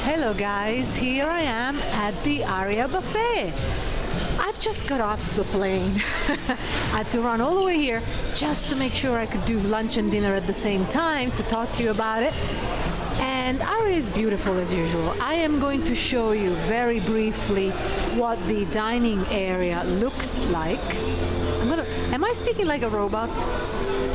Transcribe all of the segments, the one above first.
Hello guys, here I am at the Aria buffet. I've just got off the plane. I had to run all the way here just to make sure I could do lunch and dinner at the same time to talk to you about it. And Aria is beautiful as usual. I am going to show you very briefly what the dining area looks like. Am I speaking like a robot?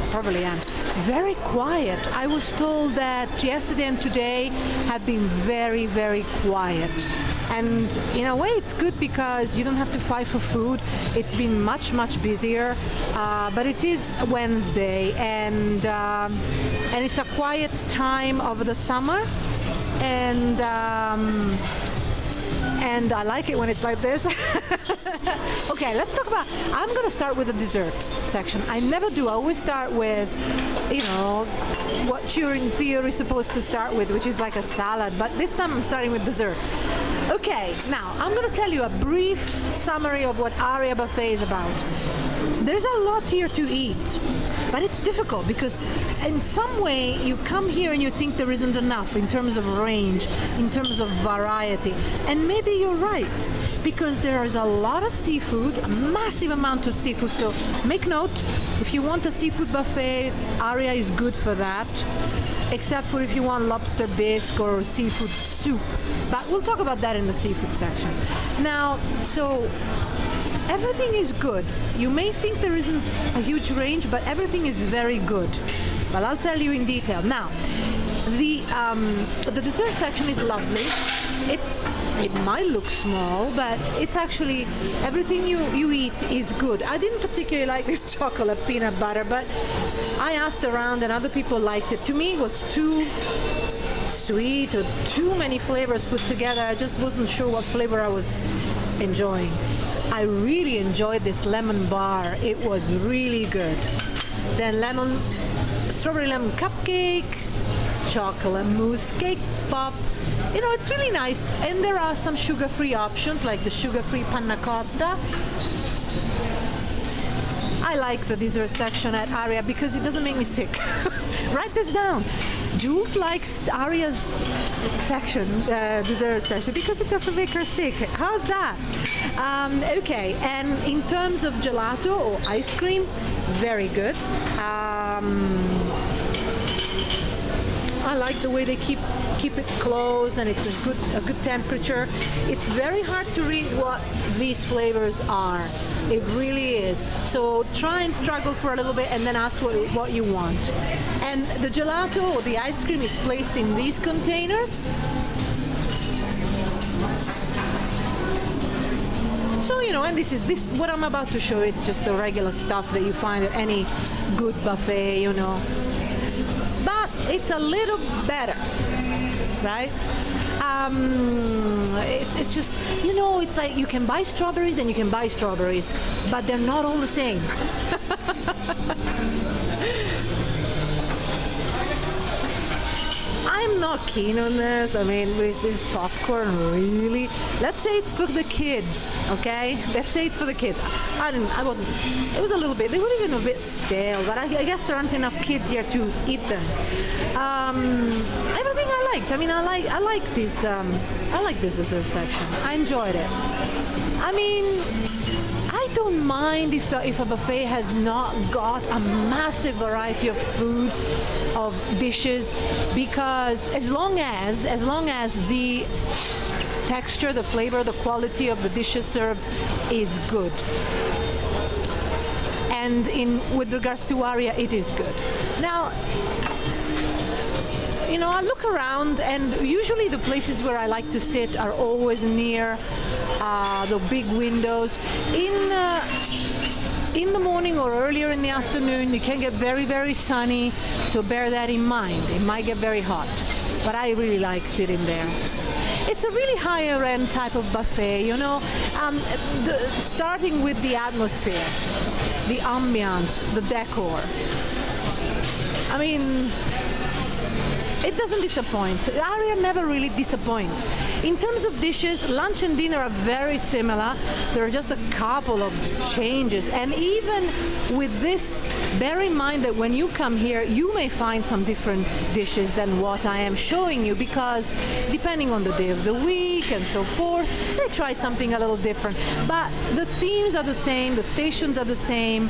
Probably am. It's very quiet. I was told that yesterday and today have been very, very quiet. And in a way it's good because you don't have to fight for food. It's been much, much busier, but it is Wednesday and it's a quiet time of the summer, and I like it when it's like this. Okay, let's talk about, I'm going to start with the dessert section. I never do. I always start with, you know, what you're in theory supposed to start with, which is like a salad, but this time I'm starting with dessert. Okay, now I'm going to tell you a brief summary of what Aria Buffet is about. There's a lot here to eat, but it's difficult because in some way you come here and you think there isn't enough in terms of range, in terms of variety, and maybe you're right, because there is a lot of seafood, a massive amount of seafood. So make note, if you want a seafood buffet, Aria is good for that, except for if you want lobster bisque or seafood soup, but we'll talk about that in the seafood section. Now, so everything is good. You may think there isn't a huge range, but everything is very good. But I'll tell you in detail. Now, the dessert section is lovely. It might look small, but it's actually, everything you eat is good. I didn't particularly like this chocolate peanut butter, but I asked around and other people liked it. To me, it was too sweet or too many flavors put together. I just wasn't sure what flavor I was enjoying. I really enjoyed this lemon bar. It was really good. Then strawberry lemon cupcake, chocolate mousse cake pop. You know, it's really nice. And there are some sugar-free options like the sugar-free panna cotta. I like the dessert section at Aria because it doesn't make me sick. Write this down. Jules likes Aria's section, dessert section, because it doesn't make her sick. How's that? Okay, and in terms of gelato or ice cream, very good. I like the way they keep it closed, and it's a good temperature. It's very hard to read what these flavors are. It really is. So try and struggle for a little bit and then ask what you want. And the gelato or the ice cream is placed in these containers. So, you know, and this what I'm about to show. It's just the regular stuff that you find at any good buffet, you know. But it's a little better, right? It's just, you know, it's like you can buy strawberries and you can buy strawberries, but they're not all the same. I'm not keen on this. I mean, this is popcorn, really. Let's say it's for the kids, okay? Let's say it's for the kids. I wouldn't. It was a little bit. They were even a bit stale, but I guess there aren't enough kids here to eat them. Everything I liked. I mean, I like this. I like this dessert section. I enjoyed it. I mean, I don't mind if a buffet has not got a massive variety of food, of dishes, because as long as the texture, the flavor, the quality of the dishes served is good. And with regards to Aria, it is good. Now, you know, I look around, and usually the places where I like to sit are always near the big windows. In the morning or earlier in the afternoon, it can get very, very sunny, so bear that in mind. It might get very hot, but I really like sitting there. It's a really higher end type of buffet, you know, starting with the atmosphere, the ambiance, the decor. I mean, it doesn't disappoint. Aria never really disappoints. In terms of dishes, lunch and dinner are very similar. There are just a couple of changes. And even with this bear in mind that when you come here, you may find some different dishes than what I am showing you, because depending on the day of the week and so forth, they try something a little different. But the themes are the same, the stations are the same,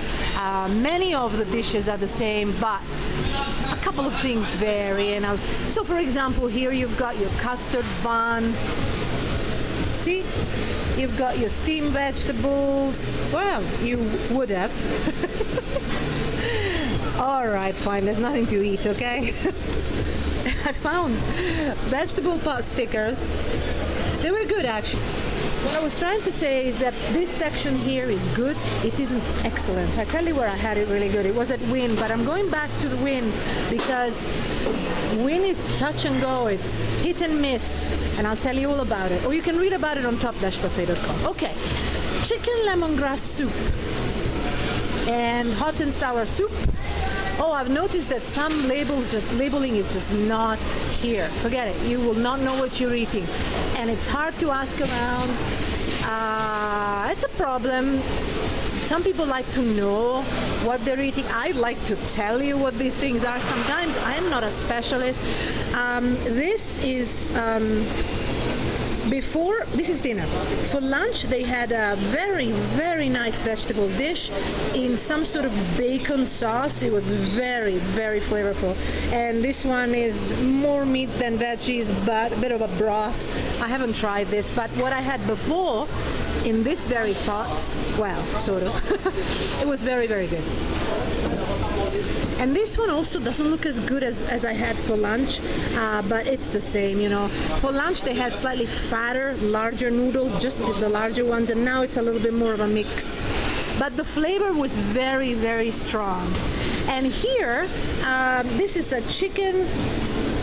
many of the dishes are the same, but a couple of things vary. And so for example, here you've got your custard bun. See, you've got your steamed vegetables. Well, you would have. All right, fine, there's nothing to eat, okay? I found vegetable pot stickers. They were good, actually. What I was trying to say is that this section here is good. It isn't excellent. I tell you where I had it really good. It was at Wynn, but I'm going back to the Wynn because Wynn is touch and go. It's hit and miss, and I'll tell you all about it. Or you can read about it on top-buffet.com. Okay, chicken lemongrass soup and hot and sour soup. Oh, I've noticed that some labeling is just not here. Forget it. You will not know what you're eating. And it's hard to ask around. It's a problem. Some people like to know what they're eating. I'd like to tell you what these things are. Sometimes I'm not a specialist. This is this is dinner. For lunch, they had a very, very nice vegetable dish in some sort of bacon sauce. It was very, very flavorful. And this one is more meat than veggies, but a bit of a broth. I haven't tried this, but what I had before in this very pot, well, sort of, it was very, very good. And this one also doesn't look as good as I had for lunch, but it's the same, you know. For lunch they had slightly fatter, larger noodles, just the larger ones, and now it's a little bit more of a mix. But the flavor was very, very strong. And here, this is the chicken,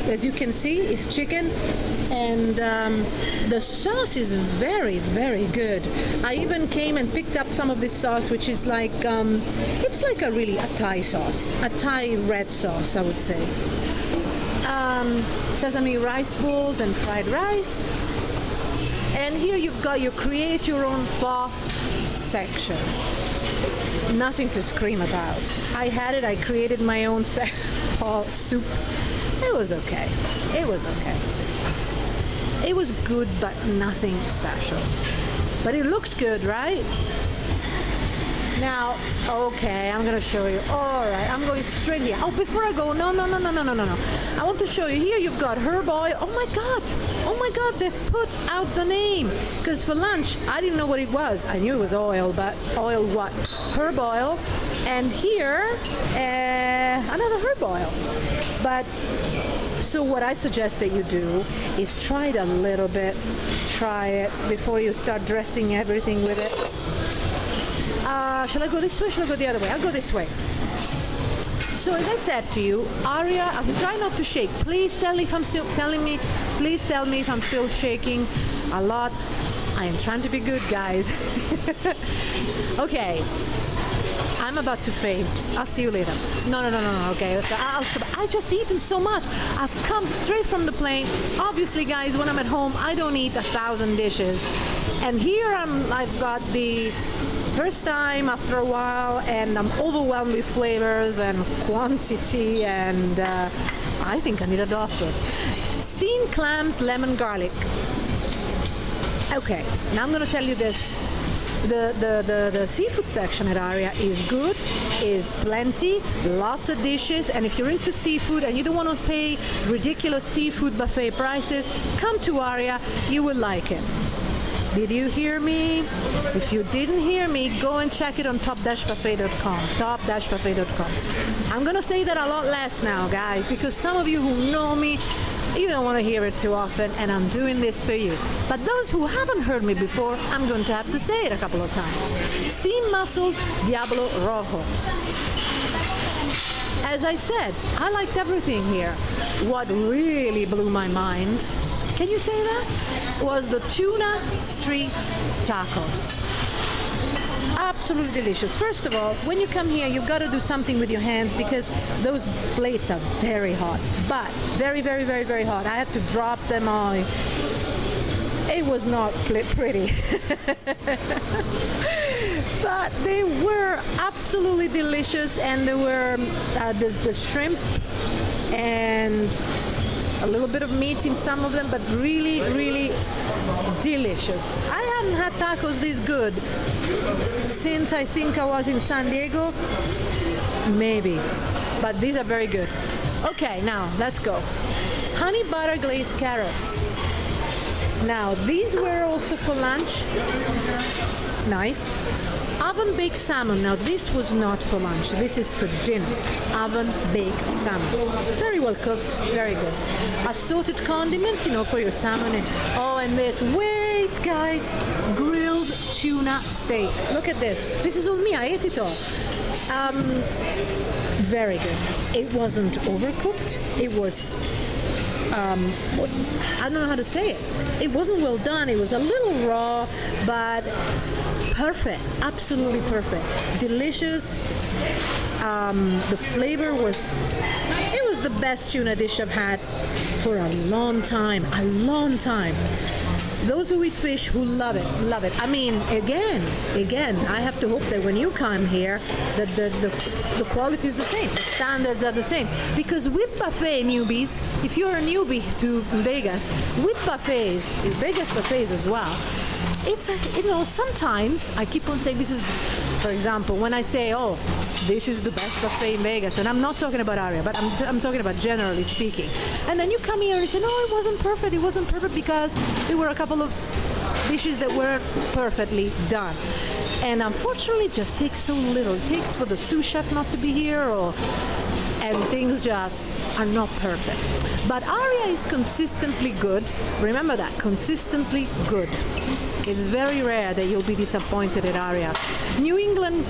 as you can see, is chicken. And the sauce is very, very good. I even came and picked up some of this sauce, which is like, it's like a Thai sauce, a Thai red sauce, I would say. Sesame rice balls and fried rice. And here you've got your create your own pho section. Nothing to scream about. I had it, I created my own pho soup. It was okay. It was okay. It was good, but nothing special. But it looks good, right? Now, okay, I'm gonna show you. All right, I'm going straight here. Oh, before I go, no. I want to show you. Here you've got herb oil. Oh my God, they've put out the name. Because for lunch, I didn't know what it was. I knew it was oil, but oil what? Herb oil. And here, another herb oil. But, so what I suggest that you do is try it a little bit. Try it before you start dressing everything with it. Shall I go this way? Shall I go the other way? I'll go this way. So as I said to you, Aria, I'm trying not to shake. Please tell me if I'm still please tell me if I'm still shaking a lot. I am trying to be good, guys. Okay. I'm about to faint. I'll see you later. No. Okay, I've just eaten so much. I've come straight from the plane. Obviously, guys, when I'm at home, I don't eat 1,000 dishes. And here I've got the first time after a while, and I'm overwhelmed with flavors and quantity, and I think I need a doctor. Steamed clams, lemon garlic. Okay, now I'm going to tell you this. The seafood section at Aria is good, is plenty, lots of dishes, and if you're into seafood and you don't want to pay ridiculous seafood buffet prices, come to Aria, you will like it. Did you hear me? If you didn't hear me, go and check it on top-buffet.com, top-buffet.com. I'm going to say that a lot less now, guys, because some of you who know me, you don't want to hear it too often, and I'm doing this for you. But those who haven't heard me before, I'm going to have to say it a couple of times. Steamed mussels, Diablo Rojo. As I said, I liked everything here. What really blew my mind, can you say that? Was the tuna street tacos. Absolutely delicious. First of all, when you come here, you've got to do something with your hands because those plates are very hot. But very, very, very, very hot. I had to drop them on. It was not pretty. But they were absolutely delicious, and there were the shrimp and a little bit of meat in some of them, but really, really delicious. I haven't had tacos this good since I think I was in San Diego, maybe, but these are very good. Okay, now let's go. Honey butter glazed carrots. Now these were also for lunch. Nice. Oven baked salmon. Now this was not for lunch. This is for dinner. Oven baked salmon. Very well cooked. Very good. Assorted condiments, for your salmon. And this. Wait, guys. Grilled tuna steak. Look at this. This is all me. I ate it all. Very good. It wasn't overcooked. It was I don't know how to say it. It wasn't well done. It was a little raw, but perfect. Absolutely perfect. Delicious. The flavor was the best tuna dish I've had for a long time. A long time. Those who eat fish, who love it, love it. I mean, again, I have to hope that when you come here, that the quality is the same, the standards are the same. Because with buffet newbies, if you're a newbie to Vegas, with buffets, Vegas buffets as well, it's sometimes I keep on saying this is, for example, when I say, oh, this is the best buffet in Vegas, and I'm not talking about Aria, but I'm talking about generally speaking. And then you come here and you say, no, it wasn't perfect. It wasn't perfect because there were a couple of dishes that weren't perfectly done. And unfortunately, it just takes so little. It takes for the sous chef not to be here, and things just are not perfect. But Aria is consistently good. Remember that, consistently good. It's very rare that you'll be disappointed at Aria. New England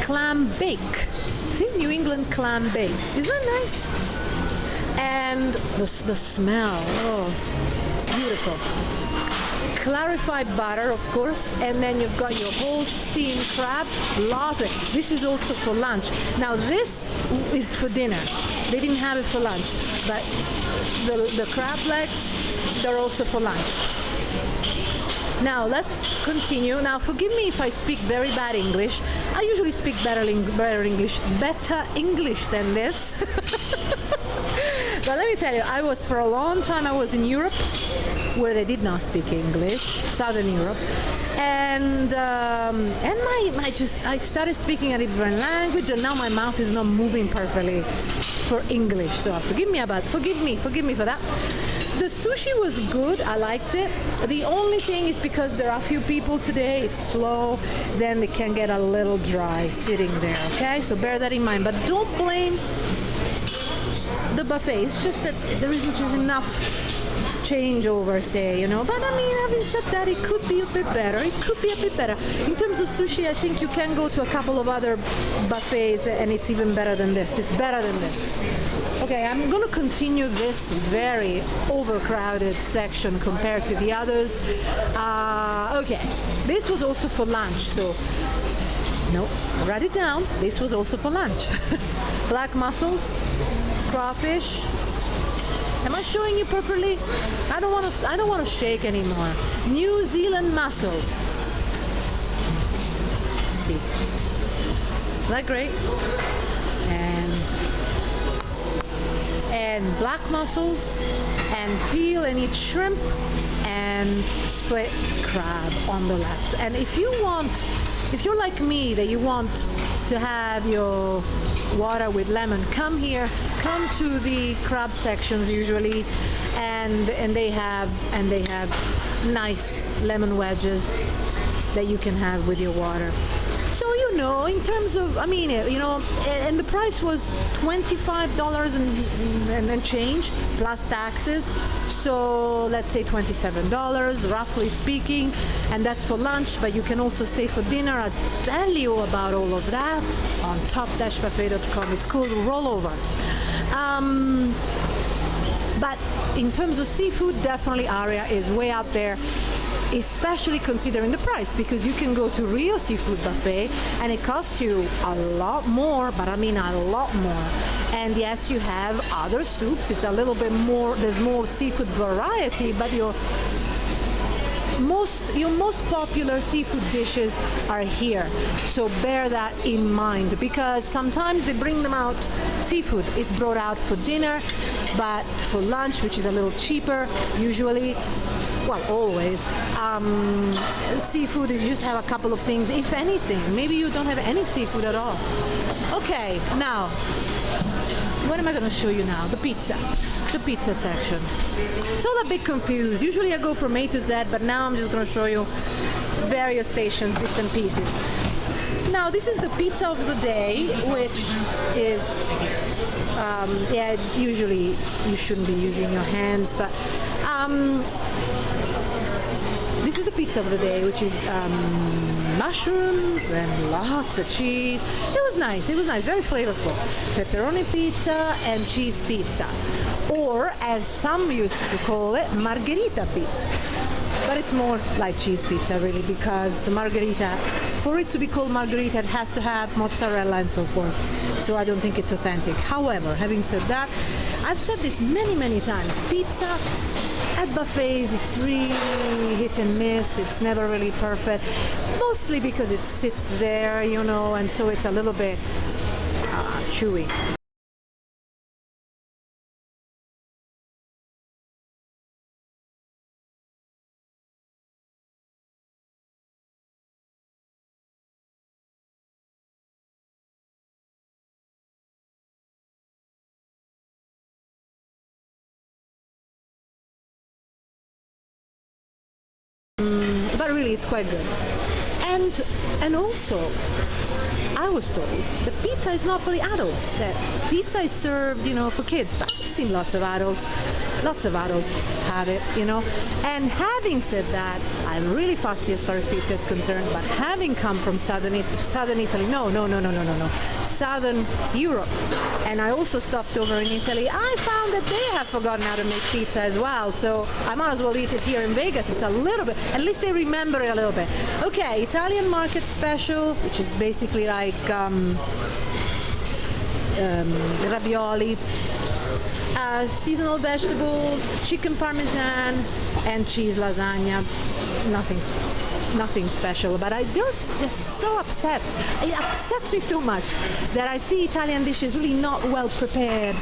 clam bake. See, New England clam bake. Isn't that nice? And the smell, oh, it's beautiful. Clarified butter, of course, and then you've got your whole steamed crab. Love it. This is also for lunch. Now this is for dinner. They didn't have it for lunch, but the crab legs, they're also for lunch. Now let's continue. Now forgive me if I speak very bad English. I usually speak better English than this. But let me tell you, for a long time I was in Europe, where they did not speak English, Southern Europe, and I started speaking a different language, and now my mouth is not moving perfectly for English. So forgive me for that. The sushi was good. I liked it. The only thing is because there are a few people today, it's slow, then it can get a little dry sitting there, okay? So bear that in mind. But don't blame the buffet. It's just that there isn't just enough changeover, say, But I mean, having said that, it could be a bit better. In terms of sushi, I think you can go to a couple of other buffets and it's even better than this. It's better than this. Okay, I'm going to continue this very overcrowded section compared to the others. Okay, this was also for lunch, so no, write it down. This was also for lunch. Black mussels, crawfish. Am I showing you perfectly? I don't want to shake anymore. New Zealand mussels. See, isn't that great? And black mussels, and peel and eat shrimp, and split crab on the left. And if you're like me, that you want to have your water with lemon, come to the crab sections usually, and they have nice lemon wedges that you can have with your water. So in terms of, and the price was $25 and change plus taxes. So let's say $27, roughly speaking, and that's for lunch. But you can also stay for dinner. I'll tell you about all of that on top-buffet.com. It's called Rollover. But in terms of seafood, definitely Aria is way out there, especially considering the price, because you can go to Rio Seafood Buffet and it costs you a lot more, but I mean a lot more. And yes, you have other soups. It's a little bit more, there's more seafood variety, but your most popular seafood dishes are here. So bear that in mind, because sometimes they bring them out, seafood, it's brought out for dinner, but for lunch, which is a little cheaper, usually, well, always, seafood, you just have a couple of things, if anything. Maybe you don't have any seafood at all. Okay, now, what am I going to show you now? The pizza section. It's all a bit confused. Usually I go from A to Z, but now I'm just going to show you various stations, bits and pieces. Now, this is the pizza of the day, which is, yeah, usually you shouldn't be using your hands, but this is the pizza of the day, which is mushrooms and lots of cheese. It was nice, very flavorful. Pepperoni pizza and cheese pizza. Or, as some used to call it, margherita pizza. But it's more like cheese pizza, really, because the margherita, for it to be called margherita, it has to have mozzarella and so forth. So I don't think it's authentic. However, having said that, I've said this many, many times. Pizza at buffets, it's really hit and miss. It's never really perfect. Mostly because it sits there, you know, and so it's a little bit chewy. But really, it's quite good. And also, I was told that pizza is not for the adults. That pizza is served, you know, for kids. But I've seen lots of adults have it, you know. And having said that, I'm really fussy as far as pizza is concerned. But having come from southern Italy, Southern Europe, and I also stopped over in Italy, I found that they have forgotten how to make pizza as well. So I might as well eat it here in Vegas. It's a little bit, at least they remember it a little bit. Okay, Italian market special, which is basically like ravioli, seasonal vegetables, chicken parmesan, and cheese lasagna. Nothing special, but I just so upset. It upsets me so much that I see Italian dishes really not well prepared.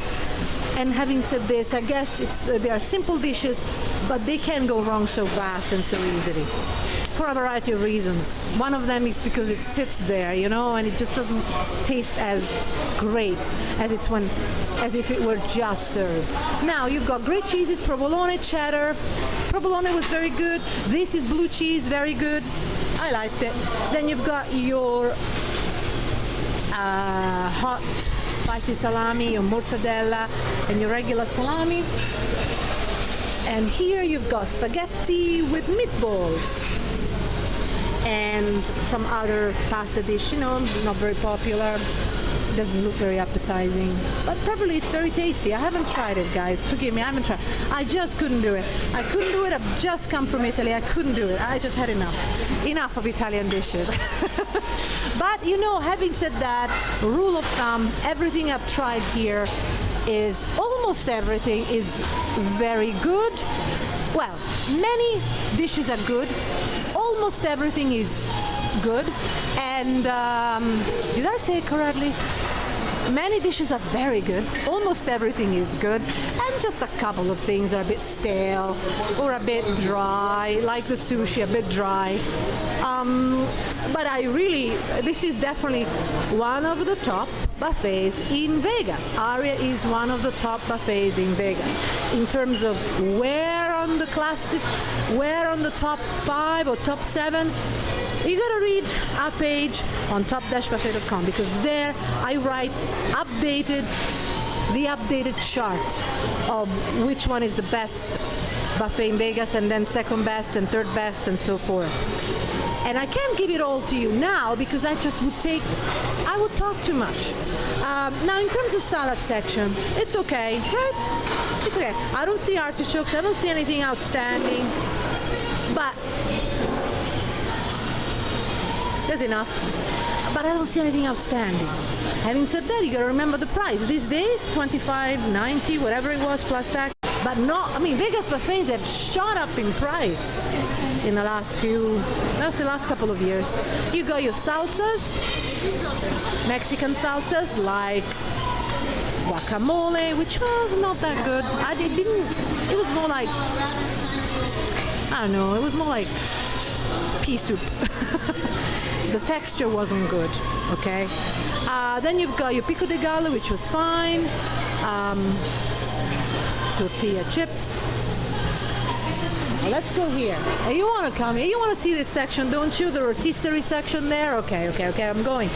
And having said this, I guess they are simple dishes, but they can go wrong so fast and so easily, for a variety of reasons. One of them is because it sits there, you know, and it just doesn't taste as great as if it were just served. Now you've got great cheeses: provolone, cheddar. Provolone was very good. This is blue cheese, very good. I liked it. Then you've got your hot spicy salami, your mortadella, and your regular salami. And here you've got spaghetti with meatballs and some other pasta dish, you know, not very popular. Doesn't look very appetizing, but probably it's very tasty. I haven't tried it, guys. Forgive me, I haven't tried. I just couldn't do it. I've just come from Italy. I couldn't do it. I just had enough of Italian dishes. But you know, having said that, rule of thumb, everything I've tried here is, almost everything is very good. Well, many dishes are good. Almost everything is good. And did I say it correctly? Many dishes are very good. Almost everything is good. And just a couple of things are a bit stale or a bit dry, like the sushi, a bit dry. But this is definitely one of the top buffets in Vegas. Aria is one of the top buffets in Vegas. In terms of where on the top 5 or top 7, you gotta read our page on top-buffet.com, because there I write the updated chart of which one is the best buffet in Vegas, and then second best and third best and so forth. And I can't give it all to you now because I would talk too much. Now in terms of salad section, it's okay, right? It's okay. I don't see artichokes, I don't see anything outstanding, but there's enough. But I don't see anything outstanding. Having said that, you gotta remember the price. These days, $25.90, whatever it was, plus tax. but not, I mean, Vegas buffets have shot up in price in the last couple of years. You got your salsas, Mexican salsas like guacamole, which was not that good. It was more like, I don't know, it was more like pea soup. The texture wasn't good, okay? Then you've got your pico de gallo, which was fine. Tortilla chips. Now let's go here. You want to come here? You want to see this section, don't you? The rotisserie section there? Okay, I'm going.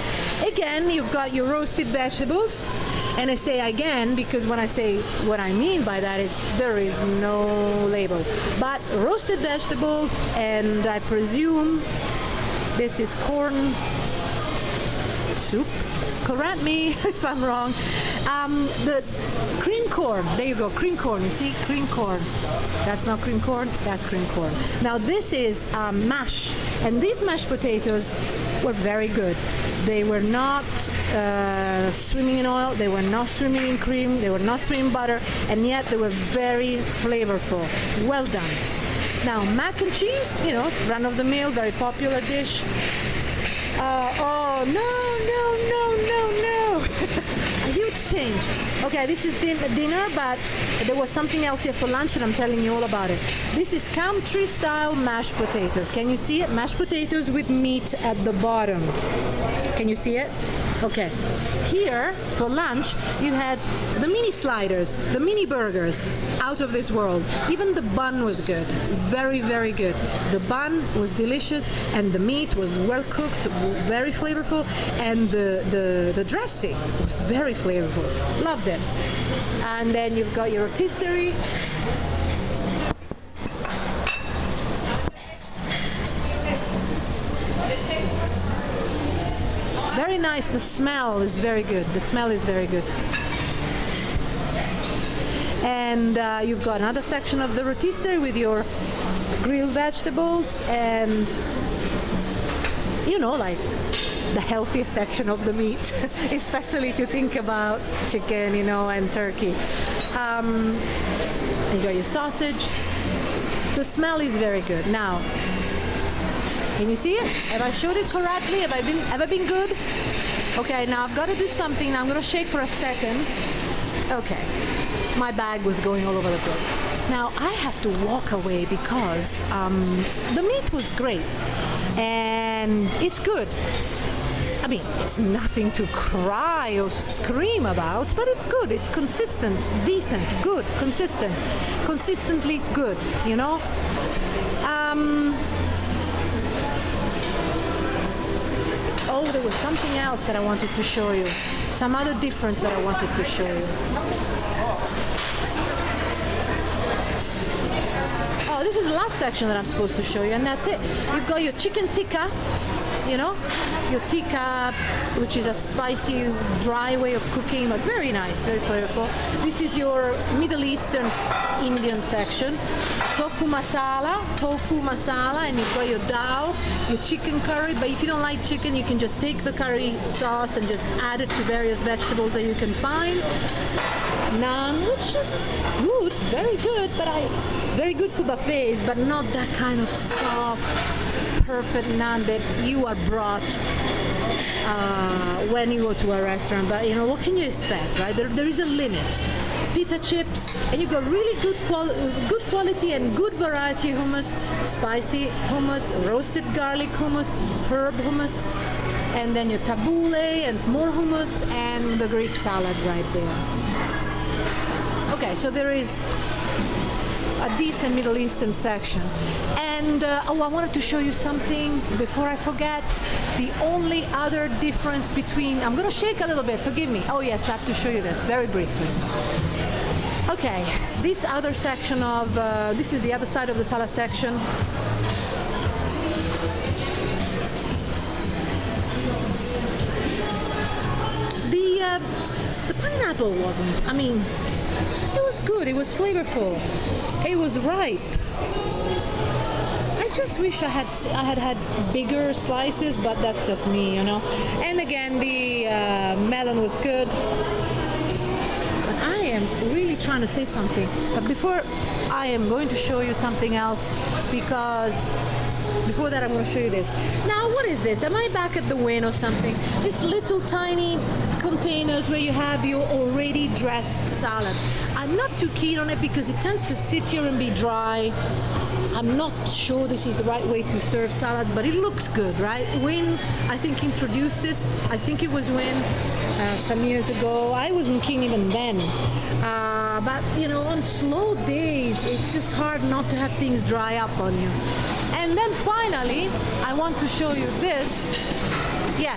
Again, you've got your roasted vegetables. And I say again because when I say what I mean by that is there is no label. But roasted vegetables, and I presume this is corn soup. Correct me if I'm wrong. The cream corn. There you go, cream corn. You see, cream corn. That's not cream corn. That's cream corn. Now this is mash, and these mashed potatoes were very good. They were not swimming in oil. They were not swimming in cream. They were not swimming in butter, and yet they were very flavorful. Well done. Now mac and cheese. You know, run of the mill, very popular dish. Oh no. A huge change. Okay, this is dinner, but there was something else here for lunch, and I'm telling you all about it. This is country-style mashed potatoes. Can you see it? Mashed potatoes with meat at the bottom. Can you see it? Okay. Here, for lunch, you had the mini sliders, the mini burgers, out of this world. Even the bun was good. Very, very good. The bun was delicious, and the meat was well cooked, very flavorful, and the dressing was very flavorful. Loved it. And then you've got your rotisserie. Very nice. The smell is very good. The smell is very good. And you've got another section of the rotisserie with your grilled vegetables and, you know, like the healthiest section of the meat, especially if you think about chicken, you know, and turkey. You got your sausage. The smell is very good. Now, can you see it? Have I showed it correctly? Have I been good? Okay, now I've got to do something. Now I'm going to shake for a second. Okay, my bag was going all over the place. Now I have to walk away because the meat was great and it's good. I mean, it's nothing to cry or scream about, but it's good. It's consistent, decent, good, consistent, consistently good, you know? Oh, there was something else that I wanted to show you. Some other difference that I wanted to show you. Oh, this is the last section that I'm supposed to show you, and that's it. You've got your chicken tikka, you know, your tikka, which is a spicy, dry way of cooking, but very nice, very flavorful. This is your Middle Eastern Indian section. Tofu masala, and you've got your dal, your chicken curry, but if you don't like chicken, you can just take the curry sauce and just add it to various vegetables that you can find. Naan, which is good, very good, but very good for buffets, but not that kind of soft, perfect naan that you are brought when you go to a restaurant. But you know, what can you expect, right? There is a limit. Pita chips, and you got really good quality and good variety hummus, spicy hummus, roasted garlic hummus, herb hummus, and then your tabbouleh and more hummus and the Greek salad right there. Okay, so there is a decent Middle Eastern section. And I wanted to show you something before I forget. The only other difference between, I'm going to shake a little bit, forgive me. Oh yes, I have to show you this very briefly. Okay, this other section of, this is the other side of the salad section. The pineapple wasn't, I mean, it was good, it was flavorful, it was ripe. I just wish I had bigger slices, but that's just me, you know. And again, the melon was good. But I am really trying to say something. But before, I am going to show you something else, because before that I'm going to show you this. Now, what is this? Am I back at the Win or something? These little tiny containers where you have your already dressed salad. I'm not too keen on it because it tends to sit here and be dry. I'm not sure this is the right way to serve salads, but it looks good, right? Win, I think, introduced this. I think it was Win some years ago. I wasn't keen even then. But, you know, on slow days, it's just hard not to have things dry up on you. And then finally, I want to show you this. Yeah,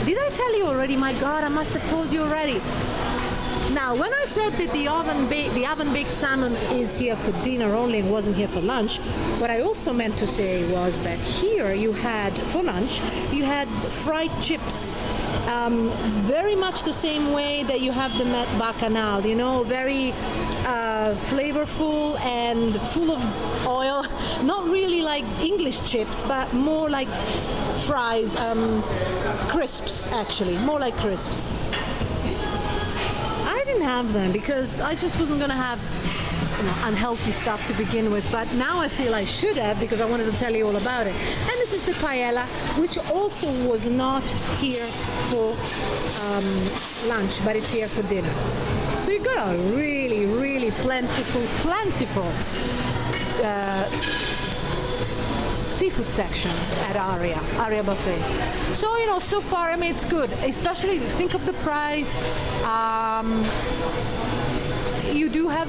did I tell you already? My God, I must have told you already. Now, when I said that the oven-baked salmon is here for dinner only and wasn't here for lunch, what I also meant to say was that here you had, for lunch, you had fried chips. Very much the same way that you have the met bacchanal, you know, very flavorful and full of oil. Not really like English chips, but more like fries, crisps actually, more like crisps. I didn't have them because I just wasn't going to have, you know, unhealthy stuff to begin with, but now I feel I should have because I wanted to tell you all about it. And this is the paella, which also was not here for lunch, but it's here for dinner. So you got a really, really plentiful seafood section at Aria Buffet. So, you know, so far, I mean, it's good, especially if you think of the price. You do have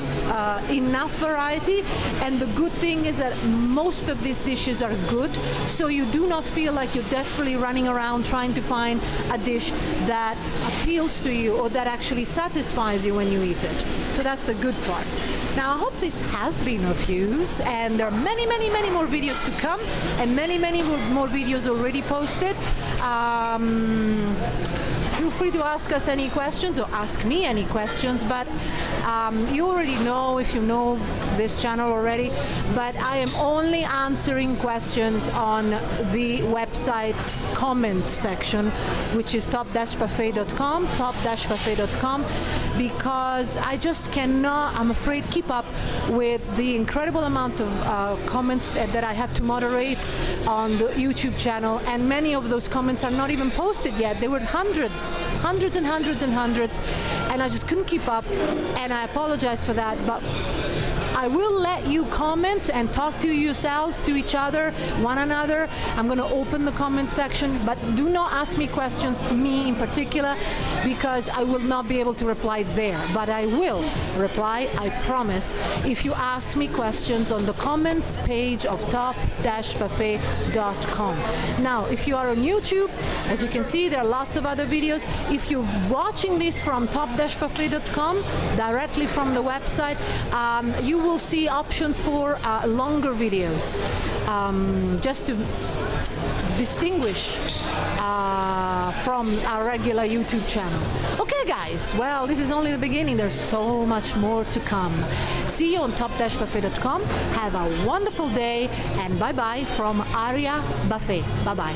enough variety, and the good thing is that most of these dishes are good, so you do not feel like you're desperately running around trying to find a dish that appeals to you or that actually satisfies you when you eat it. So that's the good part. Now, I hope this has been of use, and there are many, many, many more videos to come, and many, many more videos already posted. Feel free to ask us any questions or ask me any questions, but you already know, if you know this channel already, but I am only answering questions on the website's comments section, which is top-buffet.com, top-buffet.com, because I just cannot, I'm afraid, keep up with the incredible amount of comments that I had to moderate on the YouTube channel, and many of those comments are not even posted yet. There were hundreds and hundreds, and I just couldn't keep up, and I apologize for that, but I will let you comment and talk to yourselves, to each other, one another. I'm going to open the comment section, but do not ask me questions, me in particular, because I will not be able to reply there. But I will reply, I promise, if you ask me questions on the comments page of top-buffet.com. Now, if you are on YouTube, as you can see, there are lots of other videos. If you're watching this from top-buffet.com, directly from the website, you will see options for longer videos, just to distinguish from our regular YouTube channel. Okay, guys, well, this is only the beginning. There's so much more to come. See you on top-buffet.com. Have a wonderful day, and bye-bye from Aria Buffet. Bye-bye.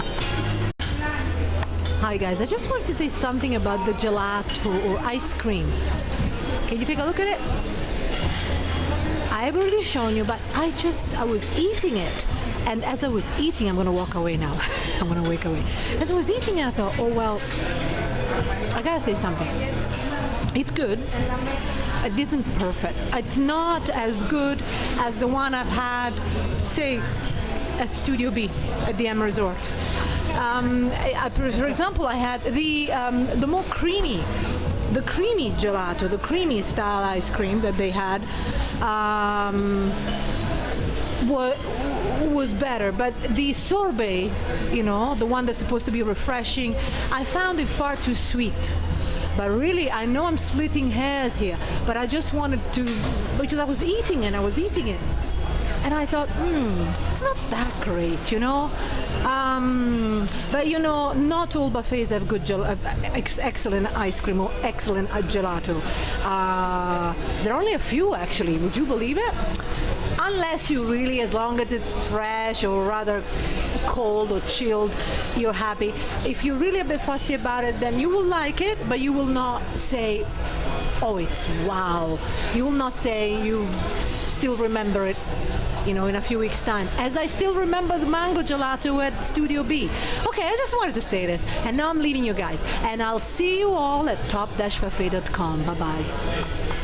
Hi, guys. I just wanted to say something about the gelato or ice cream. Can you take a look at it? I've already shown you, but I was eating it. And as I was eating, I'm going to walk away now. I'm going to walk away. As I was eating it, I thought, oh, well, I got to say something. It's good. It isn't perfect. It's not as good as the one I've had, say, at Studio B at the M Resort. For example, I had the more creamy, the creamy gelato, the creamy style ice cream that they had was better, but the sorbet, you know, the one that's supposed to be refreshing, I found it far too sweet. But really, I know I'm splitting hairs here, but I just wanted to, because I was eating it, and I thought, it's not that great, you know. But you know, not all buffets have good excellent ice cream or excellent gelato. There are only a few, actually. Would you believe it? Unless you really, as long as it's fresh or rather cold or chilled, you're happy. If you're really a bit fussy about it, then you will like it, but you will not say, oh, it's wow. You will not say you still remember it, in a few weeks' time, as I still remember the mango gelato at Studio B. Okay, I just wanted to say this, and now I'm leaving you guys, and I'll see you all at top-buffet.com. Bye-bye.